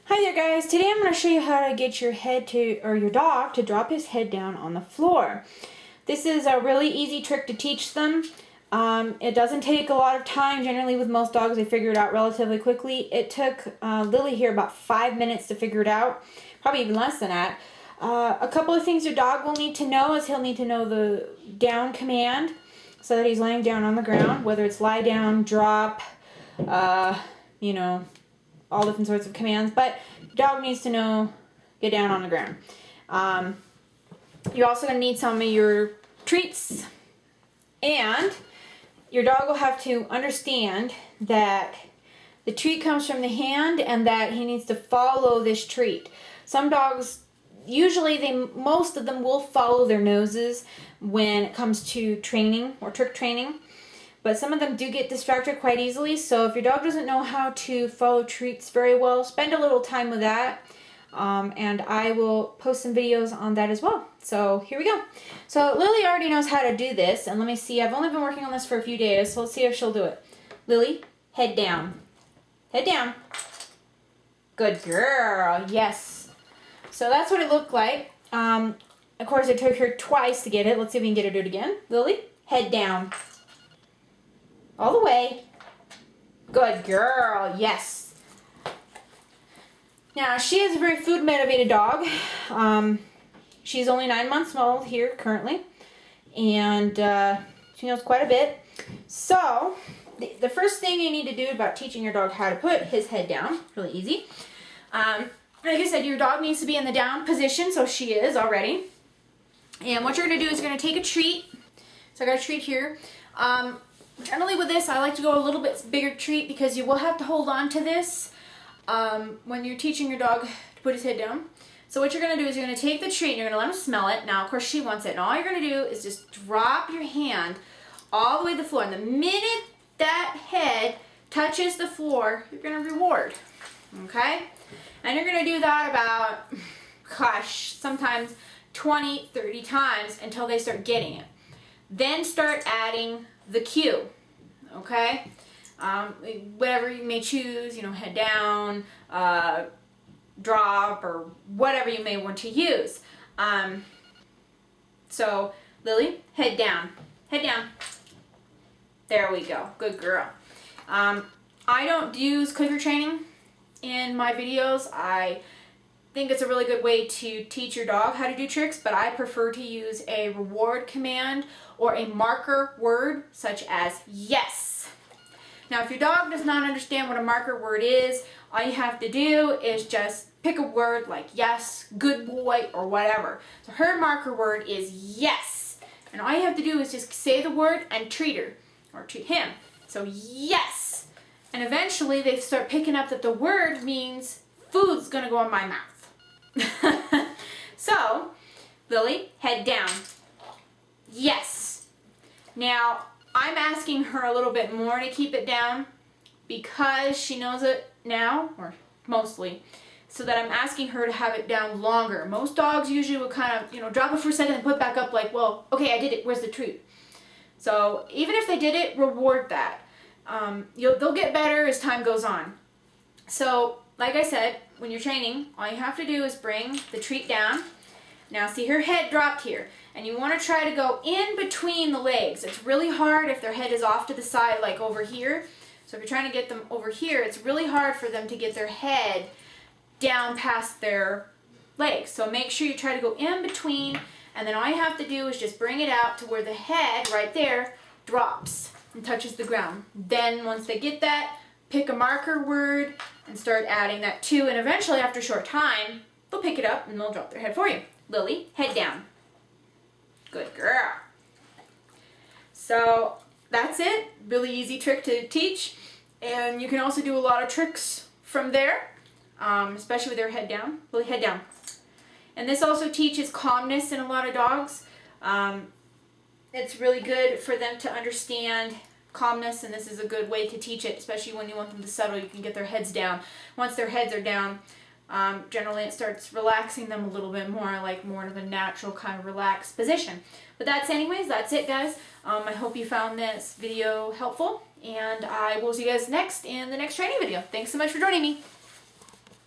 Hi there guys, today I'm going to show you how to get your dog to drop his head down on the floor. This is a really easy trick to teach them. It doesn't take a lot of time. Generally with most dogs they figure it out relatively quickly. It took Lily here about 5 minutes to figure it out, probably even less than that. A couple of things your dog will need to know is he'll need to know the down command so that he's laying down on the ground, whether it's lie down, drop, all different sorts of commands, but dog needs to know get down on the ground. You're also going to need some of your treats, and your dog will have to understand that the treat comes from the hand and that he needs to follow this treat. Some dogs, most of them will follow their noses when it comes to training or trick training. But some of them do get distracted quite easily, so if your dog doesn't know how to follow treats very well, spend a little time with that, and I will post some videos on that as well. So here we go. So Lily already knows how to do this, and let me see, I've only been working on this for a few days, so let's see if she'll do it. Lily, head down. Head down. Good girl, yes. So that's what it looked like. Of course it took her twice to get it. Let's see if we can get her to do it again. Lily, head down. All the way. Good girl, yes. Now, she is a very food motivated dog. She's only 9 months old here currently, and she knows quite a bit. So, the first thing you need to do about teaching your dog how to put his head down, really easy. Like I said, your dog needs to be in the down position, so she is already. And what you're going to do is you're going to take a treat. So I got a treat here. Generally with this, I like to go a little bit bigger treat because you will have to hold on to this when you're teaching your dog to put his head down. So what you're going to do is you're going to take the treat and you're going to let him smell it. Now, of course, she wants it. And all you're going to do is just drop your hand all the way to the floor. And the minute that head touches the floor, you're going to reward. Okay? And you're going to do that about, sometimes 20, 30 times until they start getting it. Then start adding the cue, okay? Whatever you may choose, head down, drop, or whatever you may want to use. So, Lily, head down. Head down. There we go. Good girl. I don't use clicker training in my videos. I think it's a really good way to teach your dog how to do tricks, but I prefer to use a reward command or a marker word such as yes. Now if your dog does not understand what a marker word is, all you have to do is just pick a word like yes, good boy, or whatever. So her marker word is yes, and all you have to do is just say the word and treat her or treat him. So yes, and eventually they start picking up that the word means food's gonna go in my mouth. So, Lily, head down. Yes. Now, I'm asking her a little bit more to keep it down because she knows it now, or mostly, so that I'm asking her to have it down longer. Most dogs usually will kind of, drop it for a second and put it back up like, well, okay, I did it, where's the treat? So, even if they did it, reward that. They'll get better as time goes on. So, like I said, when you're training, all you have to do is bring the treat down. Now see, her head dropped here, and you want to try to go in between the legs. It's really hard if their head is off to the side, like over here. So if you're trying to get them over here, it's really hard for them to get their head down past their legs. So make sure you try to go in between, and then all you have to do is just bring it out to where the head, right there, drops and touches the ground. Then once they get that, pick a marker word and start adding that to, and eventually after a short time, they'll pick it up and they'll drop their head for you. Lily, head down. Good girl. So that's it. Really easy trick to teach, and you can also do a lot of tricks from there, especially with their head down. Lily, head down. And this also teaches calmness in a lot of dogs. It's really good for them to understand calmness, and this is a good way to teach it, especially when you want them to settle. You can get their heads down. Once their heads are down, generally it starts relaxing them a little bit more, like more of a natural kind of relaxed position. But that's it guys. I hope you found this video helpful, and I will see you guys next in the next training video. Thanks so much for joining me.